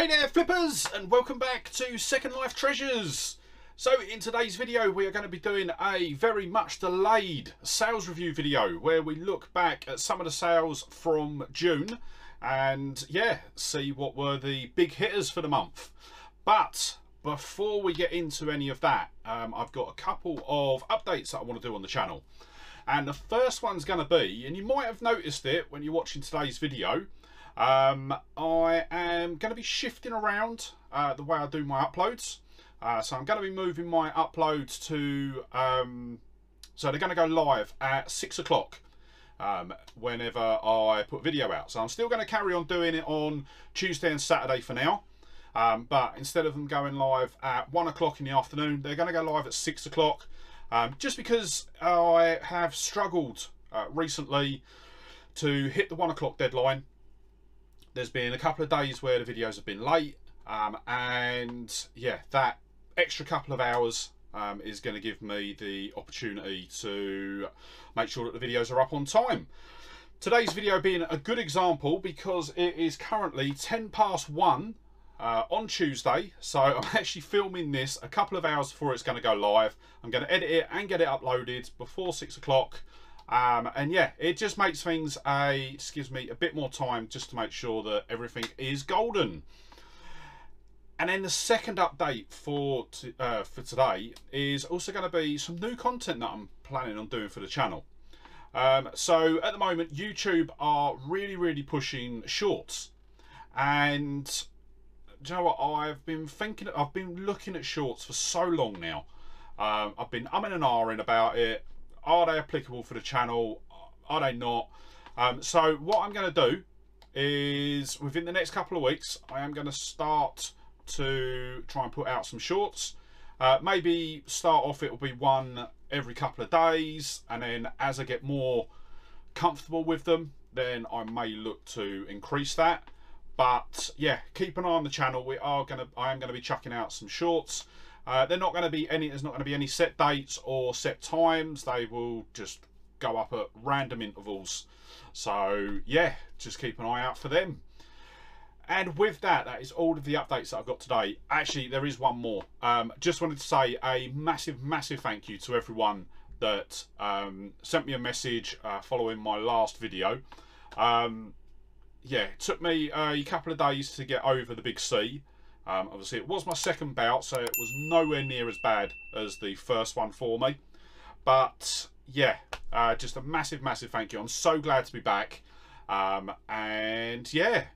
Hey there flippers, and welcome back to Second Life Treasures. So in today's video we are going to be doing a very much delayed sales review video where we look back at some of the sales from June and see what were the big hitters for the month. But before we get into any of that, I've got a couple of updates that I want to do on the channel. And the first one's going to be, and you might have noticed it when you're watching today's video, I am going to be shifting around the way I do my uploads. So I'm going to be moving my uploads to, so they're going to go live at 6 o'clock whenever I put video out. So I'm still going to carry on doing it on Tuesday and Saturday for now. But instead of them going live at 1 o'clock in the afternoon, they're going to go live at 6 o'clock. Just because I have struggled recently to hit the 1 o'clock deadline. There's been a couple of days where the videos have been late, and yeah, that extra couple of hours is going to give me the opportunity to make sure that the videos are up on time. Today's video being a good example because it is currently 1 on Tuesday, so I'm actually filming this a couple of hours before it's going to go live. I'm going to edit it and get it uploaded before 6 o'clock. And yeah, it just makes things just gives me a bit more time just to make sure that everything is golden. And then the second update for today is also going to be some new content that I'm planning on doing for the channel. So at the moment, YouTube are really pushing shorts, and do you know what, I've been looking at shorts for so long now. I've been umming and ahhing about it. Are they applicable for the channel? Are they not? So what I'm going to do is within the next couple of weeks, I am going to start to try and put out some shorts. Maybe start off, it will be one every couple of days, and then as I get more comfortable with them, then I may look to increase that. But yeah, keep an eye on the channel. I am going to be chucking out some shorts. There's not going to be any set dates or set times. They will just go up at random intervals. So yeah, just keep an eye out for them. And with that, that is all of the updates that I've got today. Actually, there is one more. Just wanted to say a massive thank you to everyone that sent me a message following my last video. Yeah, it took me a couple of days to get over the big C. Obviously it was my second bout, so it was nowhere near as bad as the first one for me. But yeah, just a massive thank you. I'm so glad to be back. And yeah,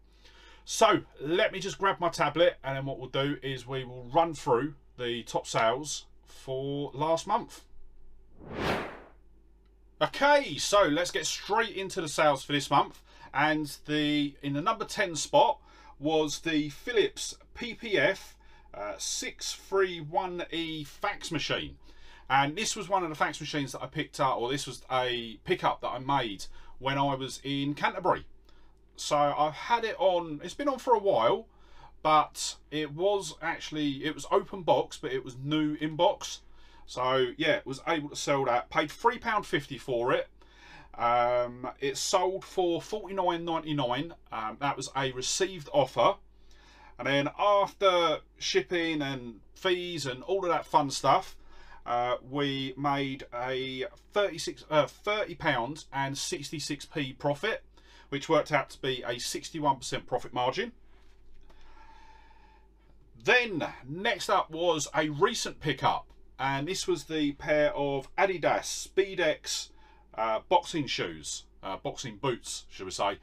so let me just grab my tablet, and then what we'll do is we will run through the top sales for last month. Okay, so let's get straight into the sales for this month. And in the number 10 spot was the Philips PPF 631E fax machine. And this was one of the fax machines that I picked up, or this was a pickup that I made when I was in Canterbury. So I've had it on, it's been on for a while, but it was open box, but it was new in box. So yeah, was able to sell that. Paid £3.50 for it. It sold for $49.99. That was a received offer, and then after shipping and fees and all of that fun stuff, we made a £30 and 66p profit, which worked out to be a 61% profit margin. Then next up was a recent pickup, and this was the pair of Adidas SpeedX boxing shoes, boxing boots, should we say.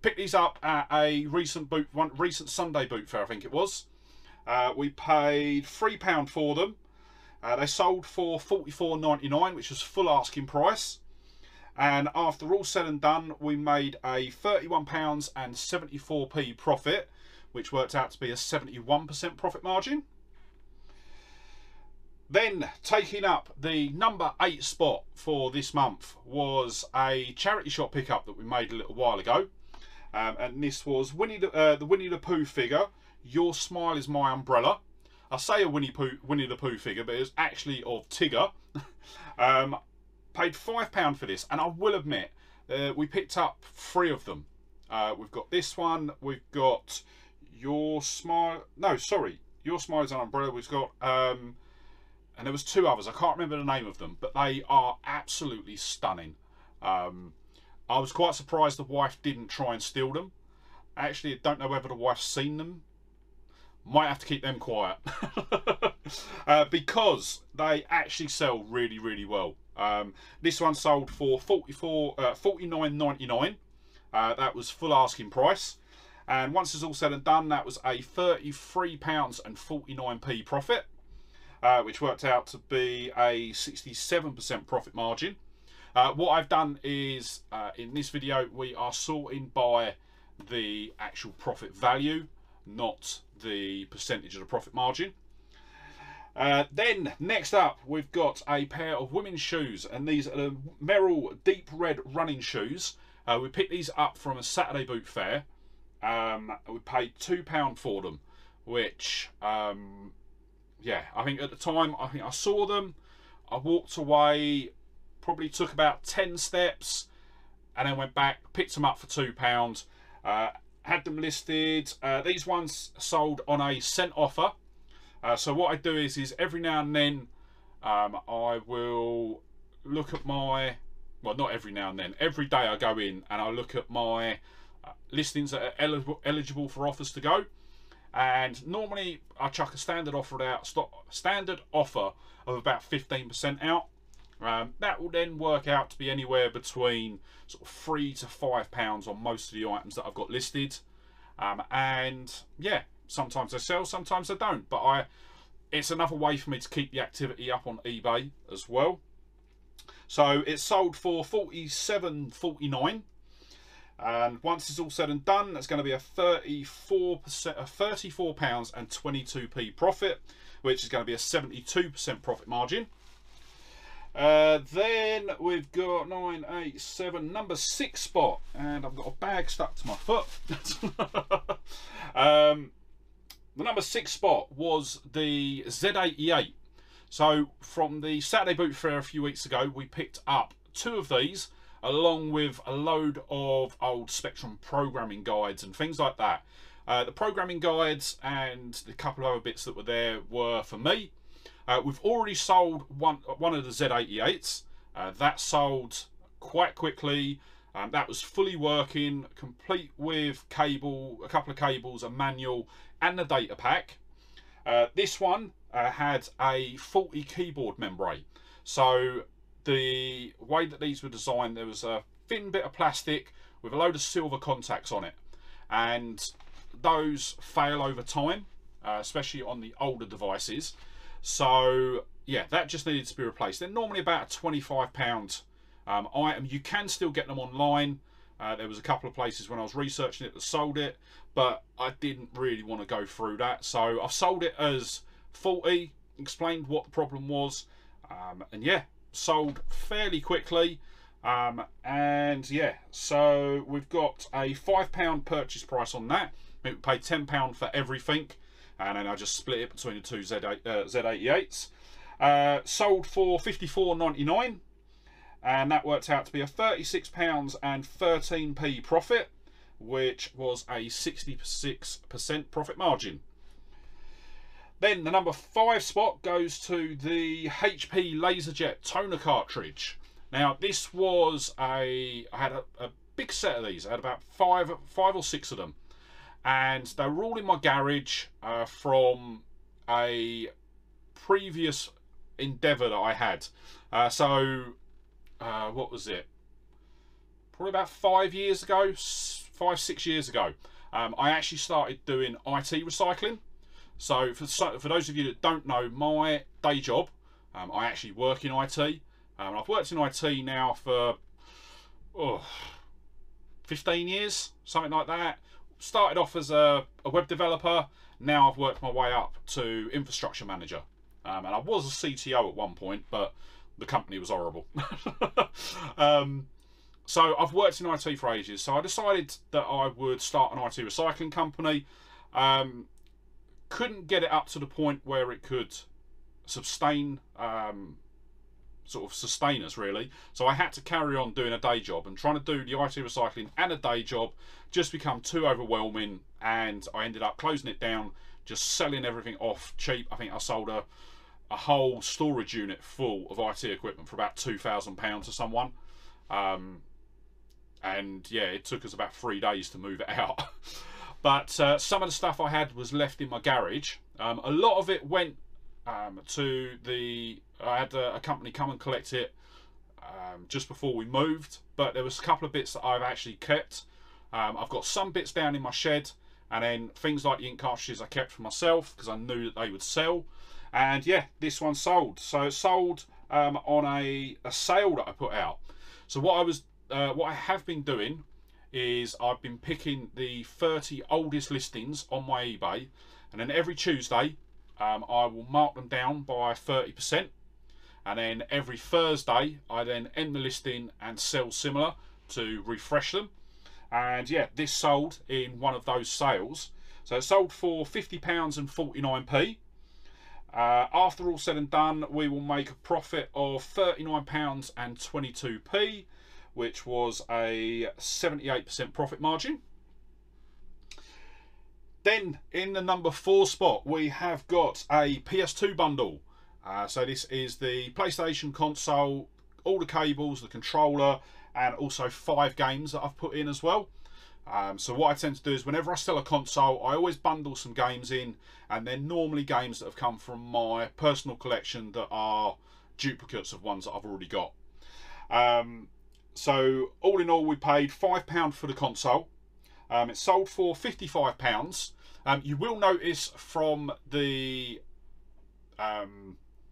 Picked these up at a recent Sunday boot fair, I think it was. We paid £3 for them. They sold for $44.99, which was full asking price. And after all said and done, we made a £31 and 74p profit, which worked out to be a 71% profit margin. Then taking up the number 8 spot for this month was a charity shop pickup that we made a little while ago, and this was the Winnie the Pooh figure, Your Smile Is My Umbrella. I say a Winnie the Pooh figure, but it was actually of Tigger. Paid £5 for this, and I will admit we picked up 3 of them. We've got this one, we've got Your Your Smile, no, sorry, Your Smile is an Umbrella. We've got, and there was two others. I can't remember the name of them, but they are absolutely stunning. I was quite surprised the wife didn't try and steal them. Actually, I don't know whether the wife's seen them. Might have to keep them quiet. Because they actually sell really, really well. This one sold for $49.99. That was full asking price. And once it's all said and done, that was a £33.49 profit, which worked out to be a 67% profit margin. What I've done is, in this video, we are sorting by the actual profit value, not the percentage of the profit margin. Then next up, we've got a pair of women's shoes, and these are the Merrell Deep Red running shoes. We picked these up from a Saturday boot fair. We paid £2 for them, which yeah, I think at the time, I saw them, I walked away, probably took about 10 steps, and then went back, picked them up for £2. Had them listed. These ones sold on a cent offer. So what I do is every now and then I will look at my, well, not every now and then, every day I go in and I look at my listings that are eligible for offers to go. And normally I chuck a standard offer out, standard offer of about 15% out. That will then work out to be anywhere between sort of £3 to £5 on most of the items that I've got listed. And yeah, sometimes they sell, sometimes they don't. But it's another way for me to keep the activity up on eBay as well. So it's sold for $47.49. And once it's all said and done, that's going to be a £34.22 profit, which is going to be a 72% profit margin. Then we've got 9, 8, 7, number 6 spot, and I've got a bag stuck to my foot. The number 6 spot was the Z88. So from the Saturday boot fair a few weeks ago, we picked up 2 of these, along with a load of old Spectrum programming guides and things like that. The programming guides and the couple of other bits that were there were for me. We've already sold one of the Z88s. That sold quite quickly. That was fully working, complete with cable, a couple of cables, a manual, and the data pack. This one had a faulty keyboard membrane. So the way that these were designed, there was a thin bit of plastic with a load of silver contacts on it, and those fail over time, especially on the older devices. So yeah, that just needed to be replaced. They're normally about a £25 item. You can still get them online. There was a couple of places when I was researching it that sold it, but I didn't really want to go through that. So I've sold it as faulty, explained what the problem was, and yeah, sold fairly quickly. And yeah, so we've got a £5 purchase price on that. We paid £10 for everything, and then I just split it between the two Z88s. Sold for $54.99, and that worked out to be a £36.13 profit, which was a 66% profit margin. Then the number 5 spot goes to the HP LaserJet toner cartridge. Now this was I had a big set of these. I had about five or six of them, and they were all in my garage from a previous endeavour that I had. What was it? Probably about 5 years ago, 5-6 years ago. I actually started doing IT recycling. So for those of you that don't know, my day job, I actually work in IT. I've worked in IT now for 15 years, something like that. Started off as a web developer. Now I've worked my way up to infrastructure manager. And I was a CTO at one point, but the company was horrible. So I've worked in IT for ages. So I decided that I would start an IT recycling company. Couldn't get it up to the point where it could sustain sort of sustain us really. So I had to carry on doing a day job, and trying to do the IT recycling and a day job just become too overwhelming, and I ended up closing it down, just selling everything off cheap. I think I sold a whole storage unit full of IT equipment for about £2,000 to someone. And yeah, it took us about 3 days to move it out. But some of the stuff I had was left in my garage. A lot of it went to the... I had a company come and collect it just before we moved, but there was a couple of bits that I've actually kept. I've got some bits down in my shed, and then things like the ink cartridges I kept for myself because I knew that they would sell. And yeah, this one sold. So it sold on a sale that I put out. So what I have been doing is I've been picking the 30 oldest listings on my eBay, and then every Tuesday I will mark them down by 30%, and then every Thursday I then end the listing and sell similar to refresh them. And yeah, this sold in one of those sales. So it sold for £50 and 49p. After all said and done, we will make a profit of £39 and 22p, which was a 78% profit margin. Then in the number 4 spot, we have got a PS2 bundle. So this is the PlayStation console, all the cables, the controller, and also 5 games that I've put in as well. So what I tend to do is whenever I sell a console, I always bundle some games in, and they're normally games that have come from my personal collection that are duplicates of ones that I've already got. So all in all, we paid £5 for the console. It sold for £55. You will notice from the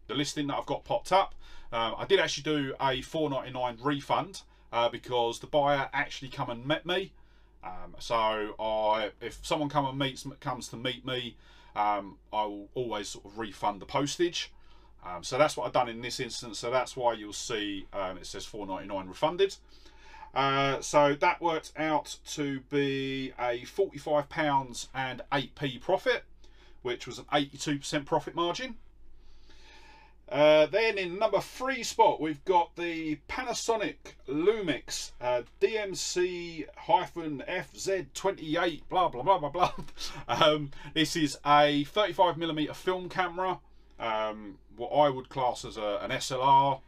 listing that I've got popped up, I did actually do a £4.99 refund because the buyer actually come and met me. So if someone comes to meet me, I will always sort of refund the postage. So that's what I've done in this instance. So that's why you'll see it says £4.99 refunded. So that worked out to be a £45 and 8p profit, which was an 82% profit margin. Then in number 3 spot, we've got the Panasonic Lumix DMC-FZ28 blah blah blah blah blah. This is a 35mm film camera, what I would class as an SLR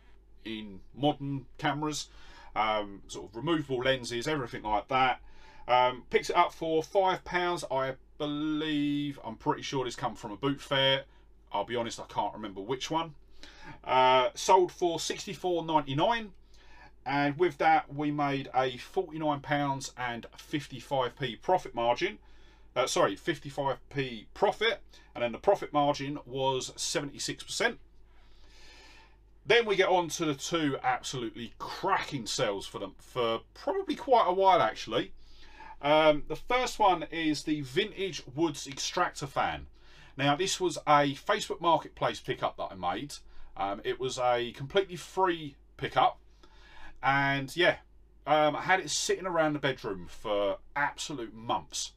in modern cameras, sort of removable lenses, everything like that. Picks it up for £5. I believe, I'm pretty sure this come from a boot fair. I'll be honest, I can't remember which one. Sold for £64.99, and with that we made a £49 and 55p profit margin. Sorry, 55p profit, and then the profit margin was 76%. Then we get on to the 2 absolutely cracking sales for them for probably quite a while actually. The first one is the Vintage Woods Extractor fan. Now this was a Facebook Marketplace pickup that I made. It was a completely free pickup, and yeah, I had it sitting around the bedroom for absolute months,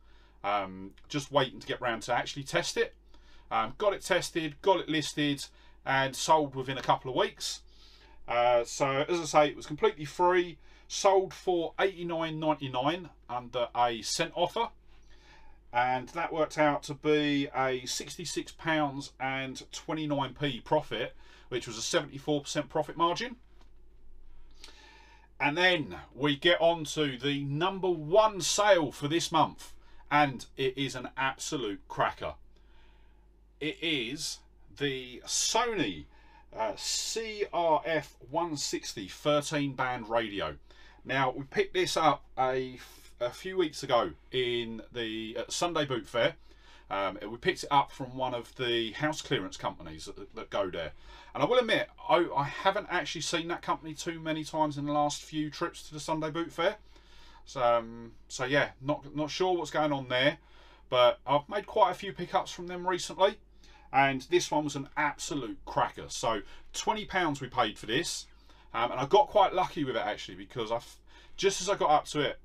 just waiting to get round to actually test it. Got it tested, got it listed, and sold within a couple of weeks. So as I say, it was completely free, sold for $89.99 under a cent offer, and that worked out to be a £66 and 29p profit, which was a 74% profit margin. And then we get on to the number 1 sale for this month, and it is an absolute cracker. It is the Sony CRF160 13-band radio. Now we picked this up a few weeks ago in the Sunday Boot Fair. We picked it up from one of the house clearance companies that go there, and I will admit I haven't actually seen that company too many times in the last few trips to the Sunday Boot Fair. So yeah, not sure what's going on there, but I've made quite a few pickups from them recently, and this one was an absolute cracker. So £20 we paid for this, and I got quite lucky with it actually, because just as I got up to it,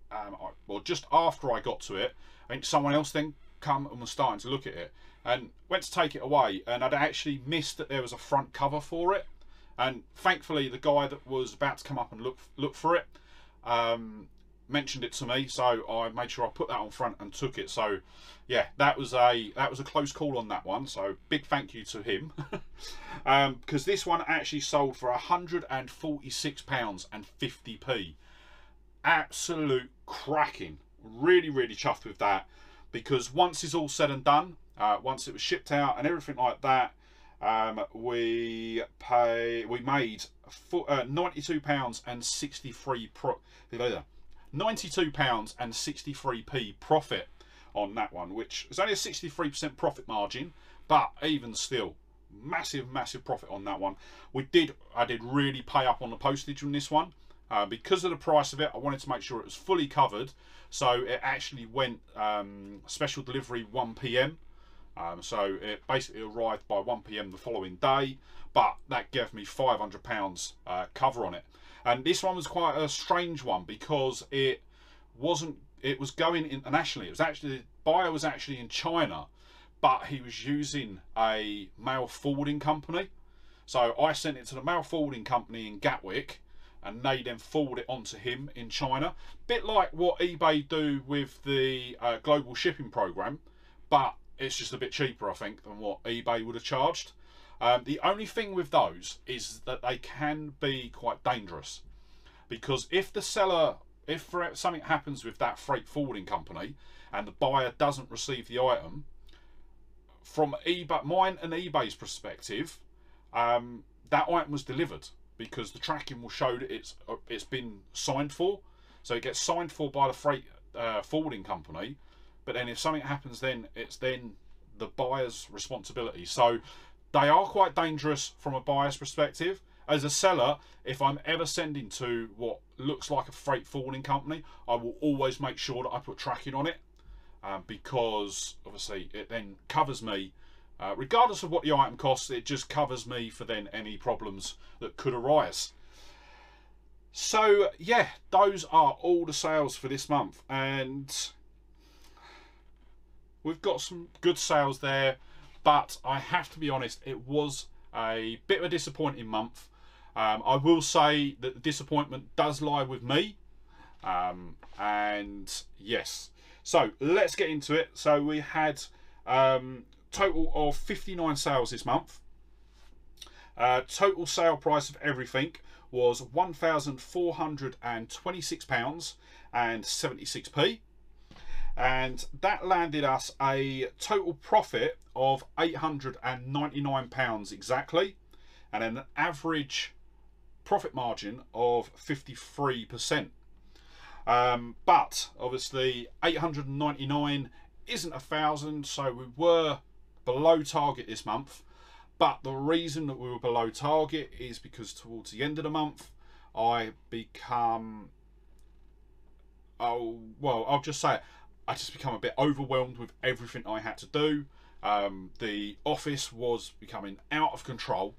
well just after I got to it, I think someone else then come and was starting to look at it and went to take it away, and I'd actually missed that there was a front cover for it, And thankfully the guy that was about to come up and look for it mentioned it to me, so I made sure I put that on front and took it. So yeah, that was a close call on that one, so big thank you to him. Because this one actually sold for £146.50. Absolute cracking. Really chuffed with that, because once it's all said and done, once it was shipped out and everything like that, we made £92.63p profit on that one, which is only a 63% profit margin, but even still, massive profit on that one. I did really pay up on the postage on this one, because of the price of it. I wanted to make sure it was fully covered, so it actually went special delivery 1 PM. So it basically arrived by 1 PM the following day, but that gave me £500 cover on it. And this one was quite a strange one, because it was going internationally. It was actually, the buyer was actually in China, but he was using a mail forwarding company. So I sent it to the mail forwarding company in Gatwick, and they then forward it on to him in China. Bit like what eBay do with the global shipping program, but it's just a bit cheaper, I think, than what eBay would have charged. The only thing with those is that they can be quite dangerous, because if something happens with that freight forwarding company and the buyer doesn't receive the item, from mine and eBay's perspective, that item was delivered, because the tracking will show that it's been signed for. So it gets signed for by the freight forwarding company, but then if something happens, then it's then the buyer's responsibility. So they are quite dangerous from a buyer's perspective. As a seller, if I'm ever sending to what looks like a freight forwarding company, I will always make sure that I put tracking on it, because obviously it then covers me, regardless of what the item costs. It just covers me for then any problems that could arise. So yeah, those are all the sales for this month, and we've got some good sales there, but I have to be honest, it was a bit of a disappointing month. I will say that the disappointment does lie with me, and yes, so let's get into it. So we had total of 59 sales this month. Total sale price of everything was £1,426.76, and that landed us a total profit of £899 exactly, and an average profit margin of 53%. But obviously 899 isn't 1,000, so we were below target this month. But the reason that we were below target is because towards the end of the month I'll just say it, I just become a bit overwhelmed with everything I had to do. The office was becoming out of control.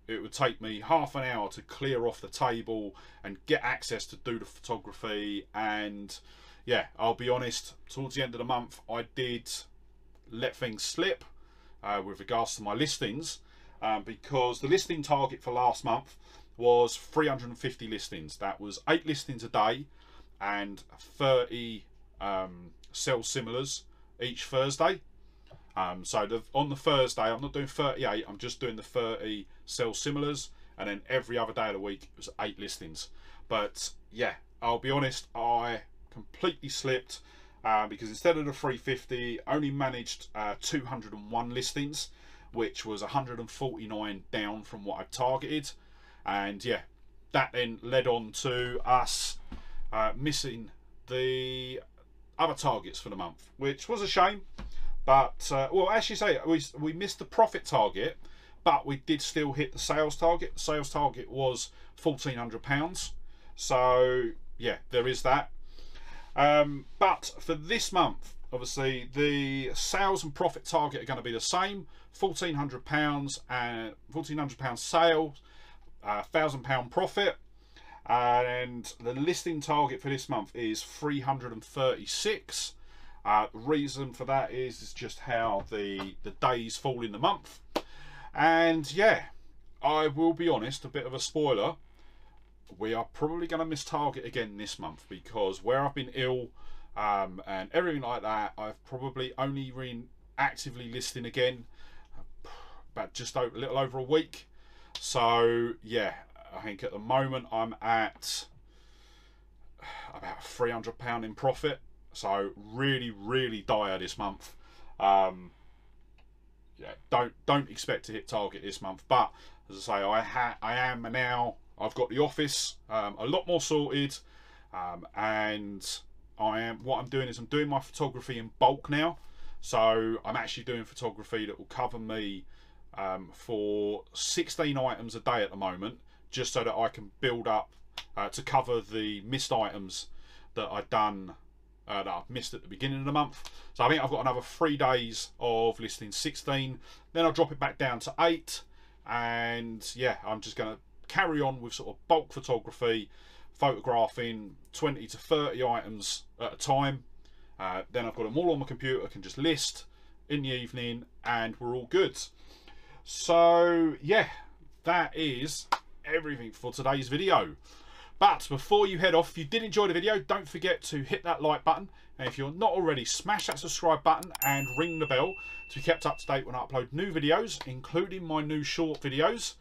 It would take me half an hour to clear off the table and get access to do the photography. And yeah, I'll be honest, towards the end of the month I did let things slip with regards to my listings, because the listing target for last month was 350 listings. That was 8 listings a day and 30 sell similars each Thursday. So on the Thursday I'm not doing 38, I'm just doing the 30 sell similars, and then every other day of the week it was 8 listings. But yeah, I'll be honest, I completely slipped, because instead of the 350 I only managed 201 listings, which was 149 down from what I targeted. And yeah, that then led on to us missing the other targets for the month, which was a shame. But well, as you say, we missed the profit target, but we did still hit the sales target. The sales target was £1,400, so yeah, there is that. But for this month, obviously the sales and profit target are going to be the same: £1,400 and £1,400 sales, £1,000 profit. And the listing target for this month is 336. The reason for that is just how the days fall in the month. And yeah, I will be honest, a bit of a spoiler, we are probably going to miss target again this month, because where I've been ill and everything like that, I've probably only been actively listing again about just a little over a week. So yeah, I think at the moment I'm at about £300 in profit, so really dire this month. Yeah, don't expect to hit target this month, but as I say, I am now. I've got the office a lot more sorted, and what I'm doing is I'm doing my photography in bulk now. So I'm actually doing photography that will cover me for 16 items a day at the moment, just so that I can build up to cover the missed items that I've done, that I've missed at the beginning of the month. So I think I've got another 3 days of listing 16, then I'll drop it back down to 8, and yeah, I'm just going to carry on with sort of bulk photography, photographing 20 to 30 items at a time. Then I've got them all on my computer, I can just list in the evening, and we're all good. So yeah, that is everything for today's video. But before you head off, if you did enjoy the video, don't forget to hit that like button, and if you're not already, smash that subscribe button and ring the bell to be kept up to date when I upload new videos, including my new short videos.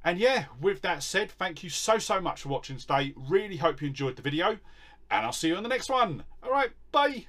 And yeah, with that said, thank you so much for watching today. Really hope you enjoyed the video, and I'll see you in the next one. All right, bye.